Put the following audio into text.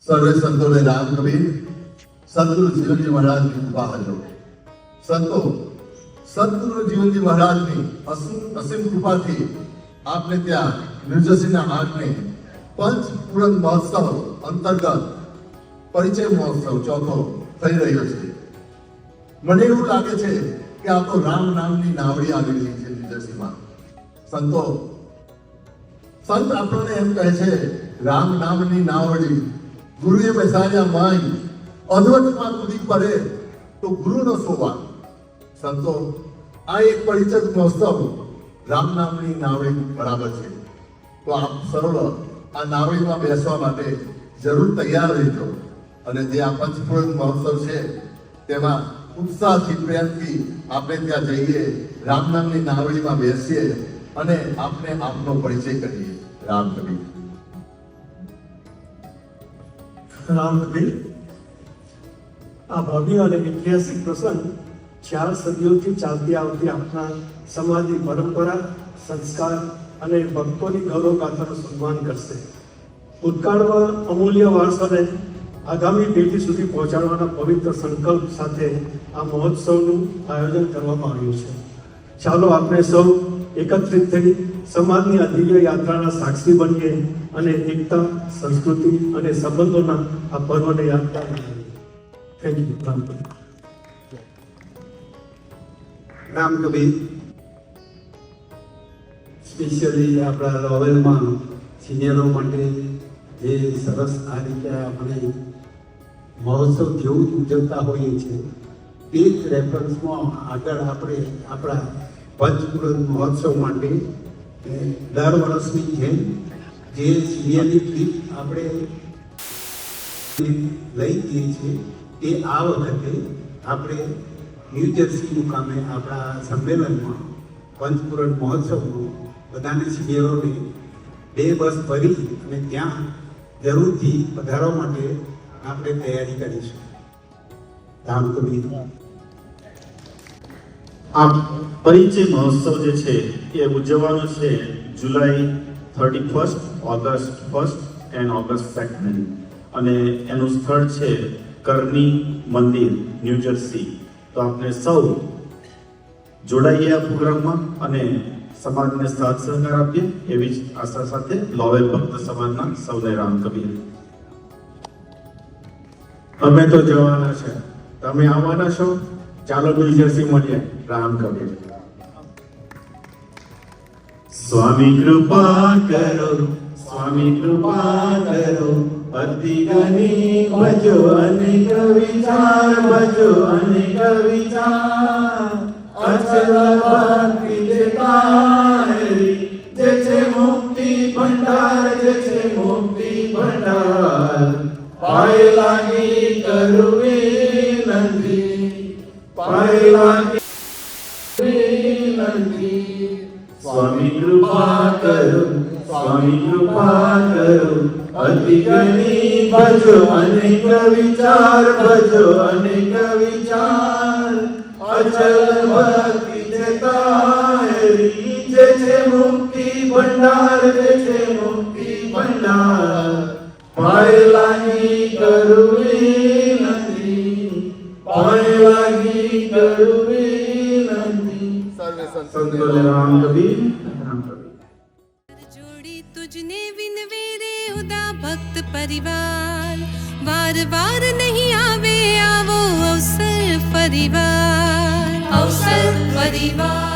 સર્વે સંતોને રામ કબીર સદગુરુ જીવનજી મહારાજની કૃપા હજો. સંતો સદગુરુ જીવનજી મહારાજની અસીમ કૃપાથી આપને ત્યાં ન્યૂજર્સીના આઠને પંચ પૂરણ મહોત્સવ અંતર્ગત પરિચય મહોત્સવ ચોથો થઈ રહ્યો છે. મને એવું લાગે છે કે આ તો રામ નામની નાવડી આવી રહી છે ન્યૂજર્સીમાં. સંતો સંત આપણને એમ કહે છે રામ નામની નાવડી ગુરુએ બેસાડ્યા માઈ અધવટમાં કૂદી પડે તો ગુરુનો સોવા. સંતો આ એક પરિચય મહોત્સવ રામ નામની નાવડી બરાબર છે. તો આપ સર્વ આ નાવડીમાં બેસવા માટે જરૂર તૈયાર રહેજો અને જે આ પંચપૂર્ણ મહોત્સવ છે તેમાં ઉત્સાહથી પ્રેમથી આપણે ત્યાં જઈએ, રામ નામની નાવડીમાં બેસીએ અને આપને આપનો પરિચય કરીએ. રામ કબીર. રામ કબીર, આ ભવ્ય અને ઐતિહાસિક પ્રસંગ 4 સદીઓથી ચાલતી આવતી આપણા સમાજની પરંપરા, સંસ્કાર અને ભક્તોની ગૌરવ ગાથાનું સન્માન કરશે. ભૂતકાળમાં અમૂલ્ય વારસાને આગામી પેઢી સુધી પહોંચાડવાના પવિત્ર સંકલ્પ સાથે આ મહોત્સવનું આયોજન કરવામાં આવ્યું છે. ચાલો આપણે સૌ એકત્રિત થઈ સમાજની આ દિવ્ય યાત્રાના સાક્ષી બનીએ અને એકતા, સંસ્કૃતિ અને સંબંધોના આ પર્વને યાદગાર બનાવીએ. Thank you. Ram Kabir. Ram Kabir specially આપણા રોવેલમાં સિનિયરો માટે જે સરસ આ રીતે આપણે મહોત્સવ જેવું ઉજવતા હોઈએ છીએ તે જ રેફરન્સમાં આગળ આપણે આપણા પંચપૂર્ણ મહોત્સવ માટે દર વર્ષની જેમ જે સિનિયરની ટ્રીપ આપણે લઈ જઈએ છીએ તે આ વખતે આપણે ન્યૂજર્સી મુકામે આપણા સંમેલનમાં પંચપૂર્ણ મહોત્સવમાં બધાને સિનિયરોને 2 બસ ભરી અને ત્યાં જરૂરથી પધારવા માટે આપણે તૈયારી કરીશું. રામ કબીર. આ પરિચય મહોત્સવ જે છે એ ઉજવવાનો છે જુલાઈ 31st, August 1st and August 2nd અને એનું સ્થળ છે કર્ની મંદિર, ન્યૂજર્સી. તો આપણે સૌ જોડાઈએ આ પ્રોગ્રામમાં અને સમાજને સાથ સહકાર આપીએ એવી જ આશા સાથે લોવેલ ભક્ત સમાજના સૌને રામ કબીર. અમે તો જવાના છે, તમે આવવાના છો? ચાલો ન્યૂજર્સી મળીએ. રામ કબીર. સ્વામી કૃપા કરો, સ્વામી કૃપા કરો, અતિ ગની ભજો અનેક વિચાર, ભજો અનેક વિચાર. અચલ ભક્તિ જે તારી, જે છે મુક્તિ ભંડાર, જે છે મુક્તિ ભંડાર. પાય લાગી કરું વિનંતી, પાય લાગી વિનંતી. સ્વામી કૃપા કરો, સ્વામી કૃપા કરો, અતિ ગની ભજો અનેક વિચાર, ભજો અનેક વિચાર. અચલ ભક્તિ જે તારી, જે છે મુક્તિ ભંડાર, જે છે મુક્તિ ભંડાર. પાય લાગી કરું વિનંતી, પાય લાગી કરું વિનંતી. સર્વે સંતોને રામ કબીર. રામ કબીર. जोड़ी तुझने विनवे रे उदा भक्त परिवार. वार वार नहीं आवे आवो अवसर परिवार, अवसर परिवार.